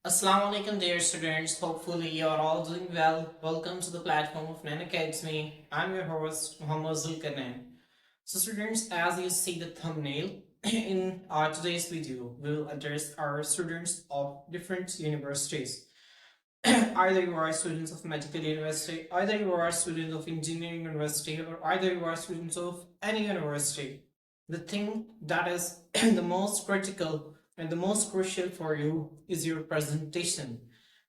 Assalamu alaikum dear students, hopefully you are all doing well. Welcome to the platform of Nan Academy. I'm your host Muhammad Zulkarnain. So students, as you see the thumbnail, in our today's video, we will address our students of different universities. Either you are students of medical university, either you are students of engineering university, or either you are students of any university. The thing that is the most critical and the most crucial for you is your presentation.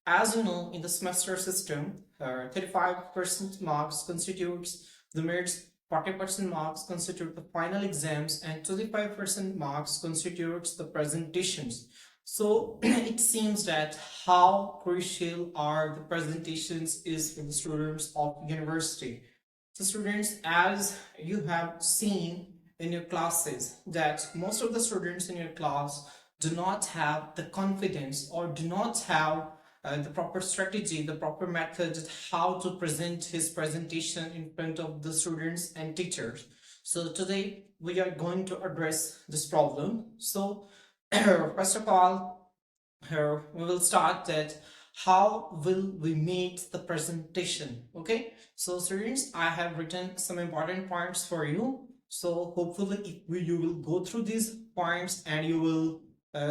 As you know, in the semester system, 35% marks constitutes the mid's, 40% marks constitute the final exams, and 25% marks constitutes the presentations. So it seems that how crucial are the presentations is for the students of university. So students, as you have seen in your classes, that most of the students in your class do not have the confidence or do not have the proper strategy, the proper method how to present his presentation in front of the students and teachers. So today we are going to address this problem. So first of all, we will start that how will we make the presentation. Okay, so students, I have written some important points for you. So hopefully you will go through these points and you will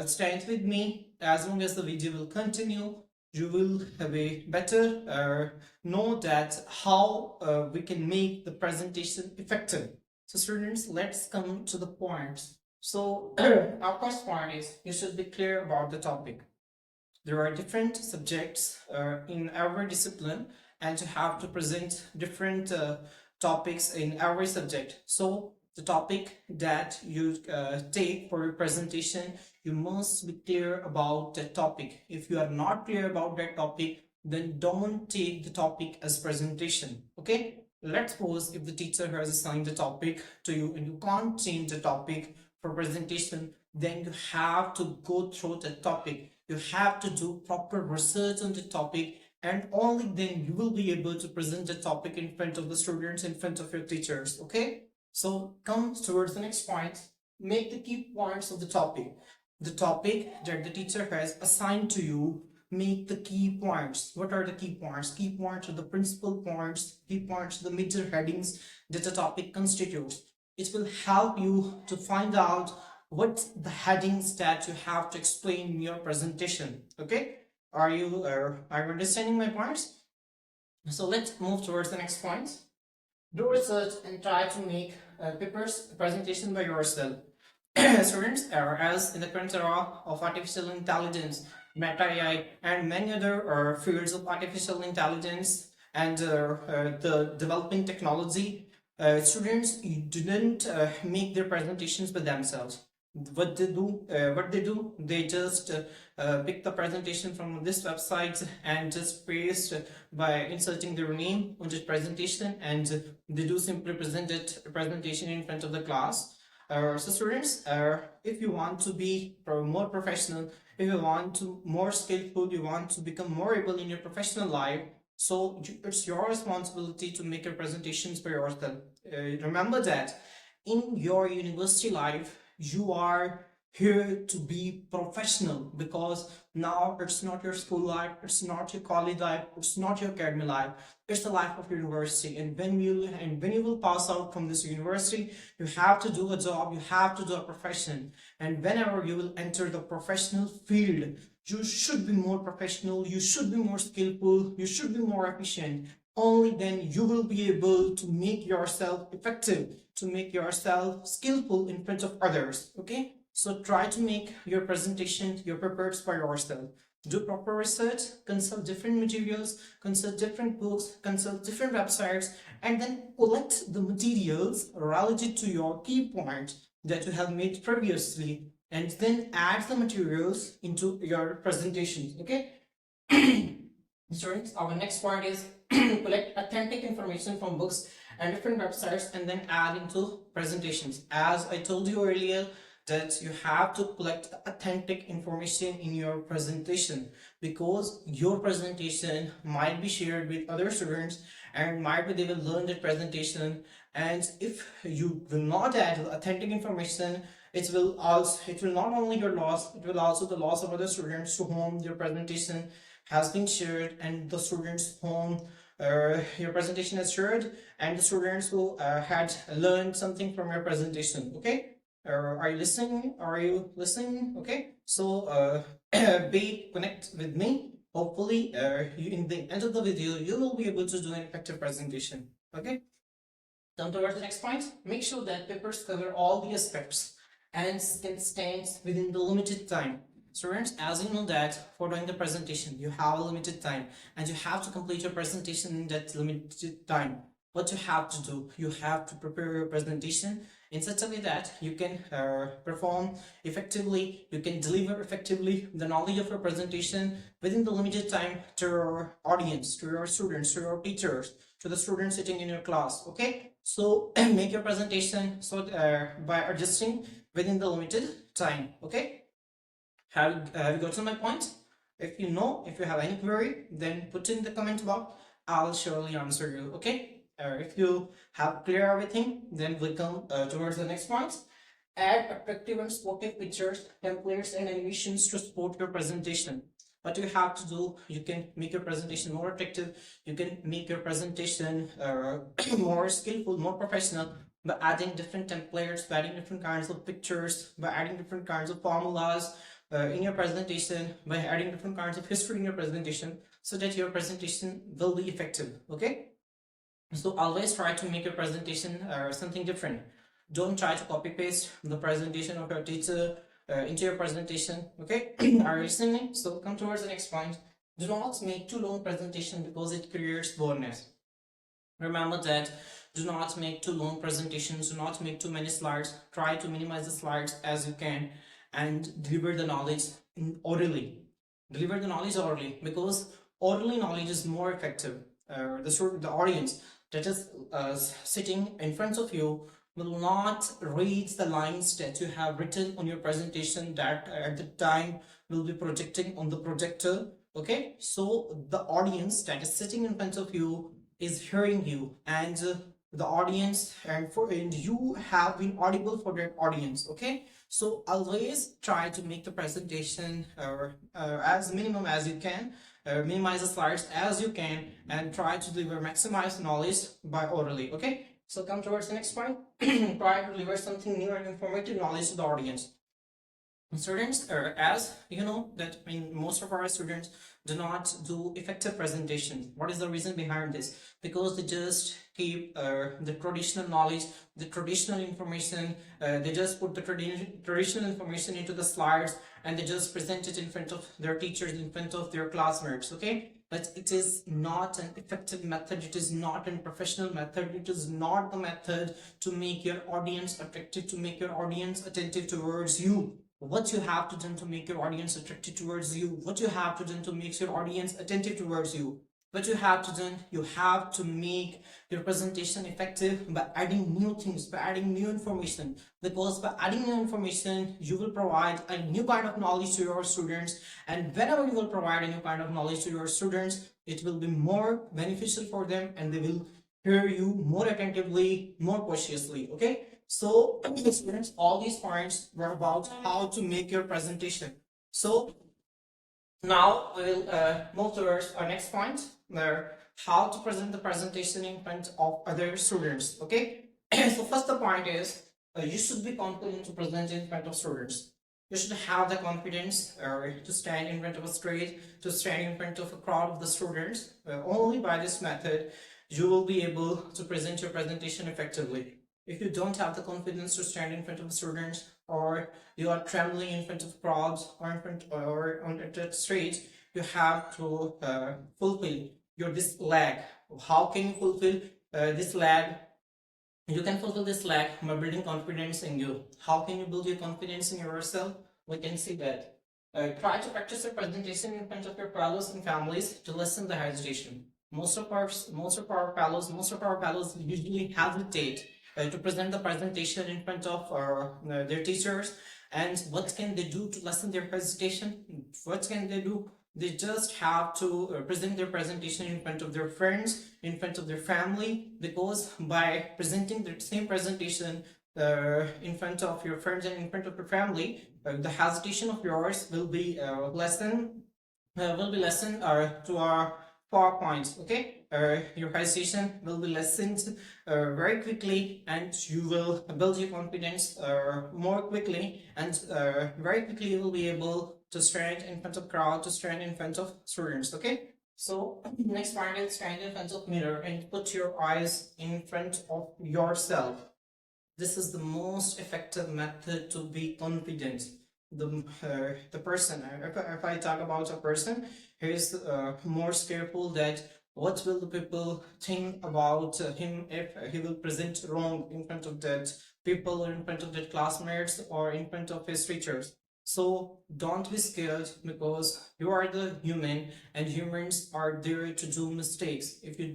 stand with me. As long as the video will continue, you will have a better know that how we can make the presentation effective. So students, let's come to the points. So our first point is you should be clear about the topic. There are different subjects in every discipline, and you have to present different topics in every subject. So the topic that you take for your presentation, you must be clear about that topic. If you are not clear about that topic, then don't take the topic as presentation. Okay, let's suppose if the teacher has assigned the topic to you and you can't change the topic for presentation, then you have to go through the topic. You have to do proper research on the topic, and only then you will be able to present the topic in front of the students, in front of your teachers. Okay, so come towards the next point. Make the key points of the topic that the teacher has assigned to you. Make the key points. What are the key points? Key points are the principal points. Key points are the major headings that the topic constitutes. It will help you to find out what the headings that you have to explain in your presentation. Okay, are you understanding my points? So let's move towards the next point. Do research and try to make papers presentation by yourself. Students, as in the current era of artificial intelligence, meta AI, and many other fields of artificial intelligence and the developing technology, students didn't make their presentations by themselves. They just pick the presentation from this website and just paste by inserting their name on the presentation, and they do simply present it presentation in front of the class. So students, if you want to be more professional, if you want to more skillful, you want to become more able in your professional life, so it's your responsibility to make your presentations for yourself. Remember that in your university life, you are here to be professional, because now it's not your school life, it's not your college life, it's not your academy life, it's the life of university. And when you will pass out from this university, you have to do a job, you have to do a profession. And whenever you will enter the professional field, you should be more professional, you should be more skillful, you should be more efficient. Only then you will be able to make yourself effective, to make yourself skillful in front of others. Okay, so try to make your presentation, your papers by yourself. Do proper research, consult different materials, consult different books, consult different websites, and then collect the materials related to your key points that you have made previously, and then add the materials into your presentations. Okay. Students, our next point is collect authentic information from books and different websites and then add into presentations. As I told you earlier, that you have to collect authentic information in your presentation, because your presentation might be shared with other students and might be they will learn that presentation. And if you will not add authentic information, it will not only your loss, it will also the loss of other students to whom your presentation has been shared, and the students whom your presentation has shared, and the students who had learned something from your presentation. Okay, are you listening? Are you listening? Okay, so be connect with me. Hopefully, in the end of the video, you will be able to do an effective presentation. Okay. Down towards the next point, make sure that papers cover all the aspects and can stand within the limited time. Students, as you know that for doing the presentation, you have a limited time and you have to complete your presentation in that limited time. What you have to do, you have to prepare your presentation in such a way that you can perform effectively, you can deliver effectively the knowledge of your presentation within the limited time to your audience, to your students, to your teachers, to the students sitting in your class. Okay, so make your presentation so by adjusting within the limited time. Okay, have you gotten my point? If you know, if you have any query, then put in the comment box. I'll surely answer you. Okay, if you have clear everything, then we come towards the next point. Add attractive and sportive pictures, templates, and animations to support your presentation. What you have to do, you can make your presentation more attractive, you can make your presentation more skillful, more professional by adding different templates, by adding different kinds of pictures, by adding different kinds of formulas in your presentation, by adding different kinds of history in your presentation, so that your presentation will be effective. Okay, so always try to make your presentation something different. Don't try to copy paste the presentation of your teacher into your presentation. Okay, are you listening? So come towards the next point. Do not make too long presentation because it creates boredom. Remember that do not make too long presentations, do not make too many slides. Try to minimize the slides as you can and deliver the knowledge orally. Deliver the knowledge orally, because orally knowledge is more effective. The audience that is sitting in front of you will not read the lines that you have written on your presentation that at the time will be projecting on the projector. Okay, so the audience that is sitting in front of you is hearing you, and the audience and you have been audible for that audience. Okay, so always try to make the presentation as minimum as you can, minimize the slides as you can, and try to deliver maximize knowledge by orally. Okay, so come towards the next point. Try to deliver something new and informative knowledge to the audience. Students, as you know that most of our students do not do effective presentation. What is the reason behind this? Because they just keep the traditional knowledge, the traditional information, they just put the traditional information into the slides and they just present it in front of their teachers, in front of their classmates. Okay, but it is not an effective method, it is not a professional method, it is not the method to make your audience attractive, to make your audience attentive towards you. What you have to do to make your audience attracted towards you, what you have to do to make your audience attentive towards you, what you have to do, you have to make your presentation effective by adding new things, by adding new information, because by adding new information you will provide a new kind of knowledge to your students, and whenever you will provide a new kind of knowledge to your students, it will be more beneficial for them and they will hear you more attentively, more cautiously. Okay, so students, all these points were about how to make your presentation. So now we'll move towards our next point, where how to present the presentation in front of other students. Okay, so first the point is you should be confident to present in front of students. You should have the confidence to stand in front of a stage, to stand in front of a crowd of the students. Only by this method you will be able to present your presentation effectively. If you don't have the confidence to stand in front of students, or you are trembling in front of crowds, or in front or on the stage, you have to fulfill your this lag. How can you fulfill this lag? You can fulfill this lag by building confidence in you. How can you build your confidence in yourself? We can see that. Try to practice your presentation in front of your fellows and families to lessen the hesitation. Most of our fellows usually hesitate to present the presentation in front of their teachers. And what can they do to lessen their hesitation? What can they do? They just have to present their presentation in front of their friends, in front of their family, because by presenting the same presentation in front of your friends and in front of your family, the hesitation of yours will be lessened to our 4 points. Okay, your hesitation will be lessened very quickly, and you will build your confidence more quickly, and very quickly you will be able to stand in front of crowd, to stand in front of students. Okay, so next part is stand in front of mirror and put your eyes in front of yourself. This is the most effective method to be confident. The person, if I talk about a person, he is more careful that what will the people think about him if he will present wrong in front of that people, or in front of that classmates, or in front of his teachers. So don't be scared, because you are the human, and humans are there to do mistakes. If you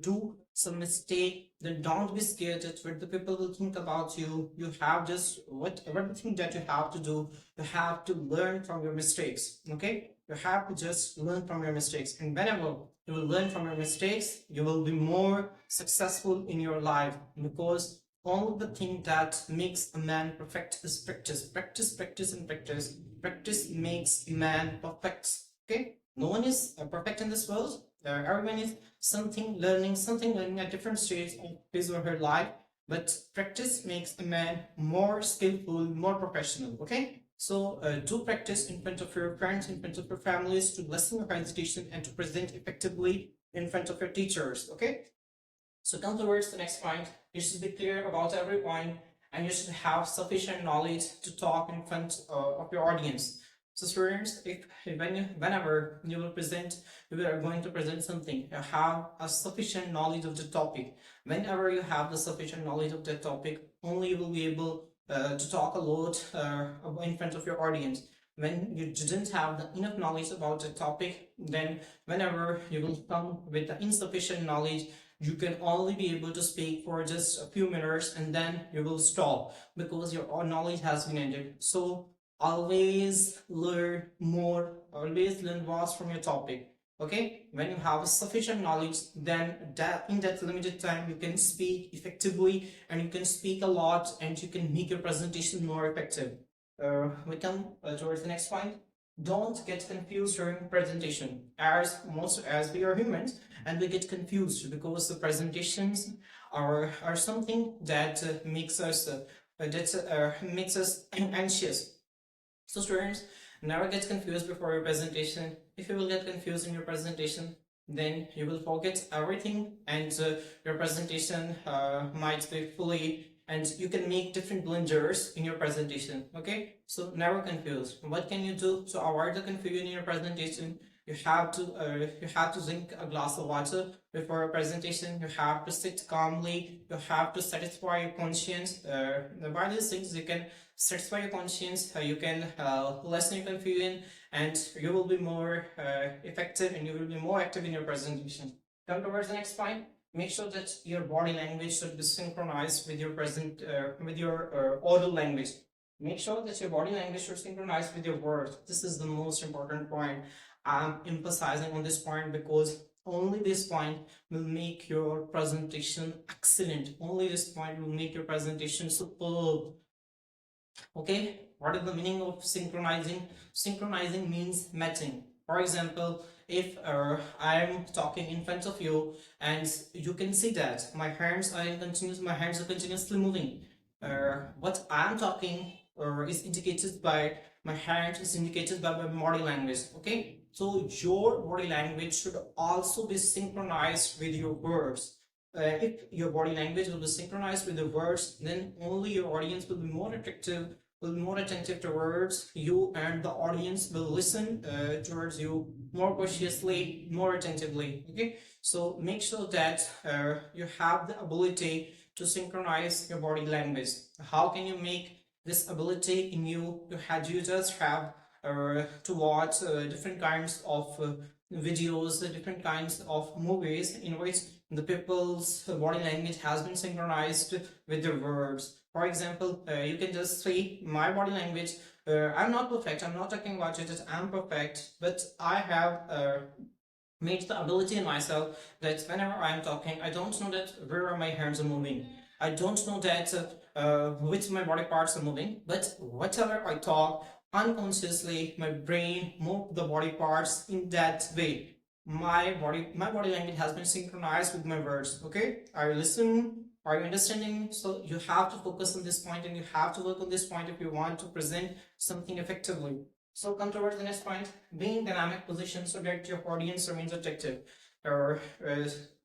do some mistake, then don't be scared at what the people will think about you. You have just whatever the thing that you have to do, you have to learn from your mistakes. Okay, you have to just learn from your mistakes, and whenever you will learn from your mistakes, you will be more successful in your life, because all the thing that makes a man perfect is practice. Practice, practice, and practice. Practice makes man perfect. Okay, no one is perfect in this world. Everyone is something learning at different stages of his or her life. But practice makes a man more skillful, more professional. Okay, so do practice in front of your parents, in front of your families, to lessen your hesitation and to present effectively in front of your teachers. Okay, so come towards the next point. You should be clear about every point, and you should have sufficient knowledge to talk in front of your audience. So students, whenever you are going to present something, you have a sufficient knowledge of the topic. Whenever you have the sufficient knowledge of the topic, only you will be able to talk a lot in front of your audience. When you didn't have the enough knowledge about the topic, then whenever you will come with the insufficient knowledge, you can only be able to speak for just a few minutes, and then you will stop, because your knowledge has been ended. So always learn more, always learn vast from your topic. Okay, when you have sufficient knowledge, then in that limited time you can speak effectively, and you can speak a lot, and you can make your presentation more effective. We come towards the next point. Don't get confused during presentation, as we are humans, and we get confused because the presentations are something that makes us anxious. So students, never get confused before your presentation. If you will get confused in your presentation, then you will forget everything, and your presentation might be fully, and you can make different blunders in your presentation. Okay, so never confused. What can you do to avoid the confusion in your presentation? You have to drink a glass of water before a presentation. You have to sit calmly. You have to satisfy your conscience. By these things, you can satisfy your conscience. You can lessen your confusion, and you will be more effective, and you will be more active in your presentation. Come towards the next point. Make sure that your body language should be synchronized with your oral language. Make sure that your body language should synchronize with your words. This is the most important point. I'm emphasizing on this point because only this point will make your presentation excellent. Only this point will make your presentation superb. Okay, what is the meaning of synchronizing? Synchronizing means matching. For example, if I'm talking in front of you, and you can see that my hands are continuously moving. What I'm talking is indicated by my hands, is indicated by my body language. Okay, so your body language should also be synchronized with your words. If your body language will be synchronized with the words, then only your audience will be more attractive, will be more attentive towards you, and the audience will listen towards you more cautiously, more attentively. Okay, so make sure that you have the ability to synchronize your body language. How can you make this ability in you? You just have to watch different kinds of videos, different kinds of movies in which the people's body language has been synchronized with their words. For example, you can just see my body language. I'm not perfect. I'm not talking about it that I'm perfect, but I have made the ability in myself that whenever I'm talking, I don't know that where are my hands are moving. I don't know that which my body parts are moving, but whatever I talk, unconsciously my brain move the body parts in that way. My body language has been synchronized with my words. Okay, are you listening? Are you understanding? So you have to focus on this point and you have to work on this point if you want to present something effectively. So come towards the next point, being dynamic position so that your audience remains attractive. Or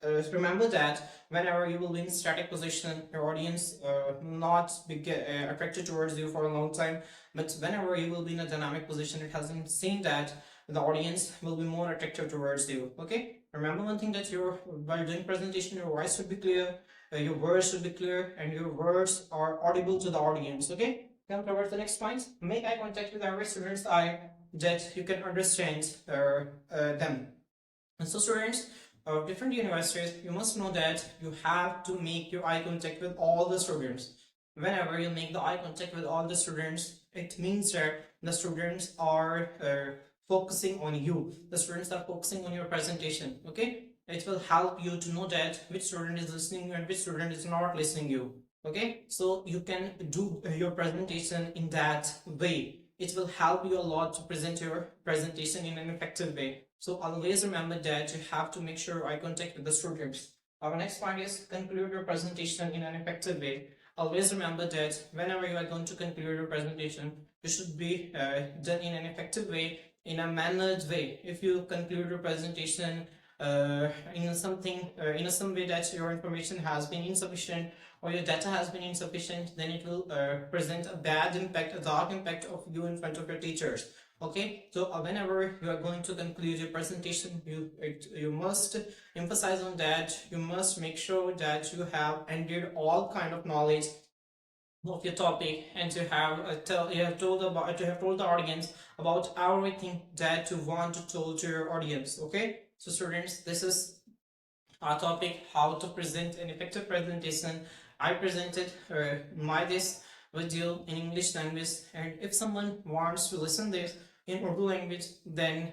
remember that whenever you will be in static position, your audience not be attracted towards you for a long time. But whenever you will be in a dynamic position, it has been seen that the audience will be more attractive towards you. Okay. Remember one thing, that you're while doing presentation, your voice should be clear, your words should be clear, and your words are audible to the audience. Okay. Come towards the next point. Make eye contact with every student's eye that you can understand them. And so students of different universities, you must know that you have to make your eye contact with all the students. Whenever you make the eye contact with all the students, it means that the students are focusing on you. The students are focusing on your presentation. Okay, it will help you to know that which student is listening and which student is not listening you. Okay, so you can do your presentation in that way. It will help you a lot to present your presentation in an effective way. So always remember that you have to make sure eye contact with the students. Our next point is conclude your presentation in an effective way. Always remember that whenever you are going to conclude your presentation, it should be done in an effective way, in a mannered way. If you conclude your presentation in some way that your information has been insufficient or your data has been insufficient, then it will present a bad impact, a dark impact of you in front of your teachers. Okay, so whenever you are going to conclude your presentation, you must emphasize on that. You must make sure that you have ended all kind of knowledge of your topic, and you have told the audience about everything that you want to tell to your audience. Okay, so students, this is our topic, how to present an effective presentation. I presented this video in English language, and if someone wants to listen this in Urdu language, then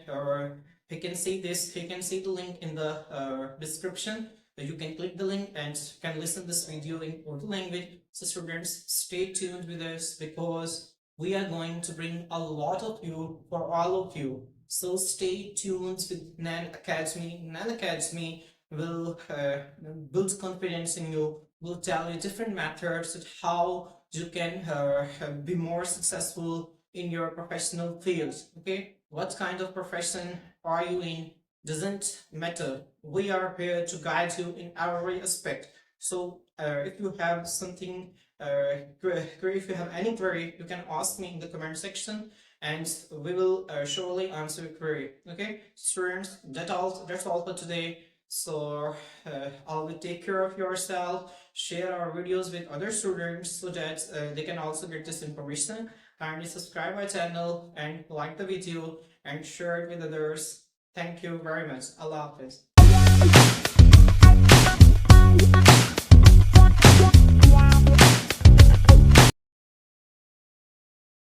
he can see the link in the description. You can click the link and can listen this video in Urdu language. So students, stay tuned with us, because we are going to bring a lot of you for all of you. So stay tuned with Nan Academy. Nan Academy will build confidence in you, will tell you different methods of how you can be more successful in your professional fields. Okay, what kind of profession are you in doesn't matter. We are here to guide you in every aspect. So if you have something, if you have any query, you can ask me in the comment section, and we will surely answer your query. Okay, students, that's all for today. So always take care of yourself, share our videos with other students so that they can also get this information. Kindly subscribe my channel and like the video and share it with others. Thank you very much. Allah Hafiz.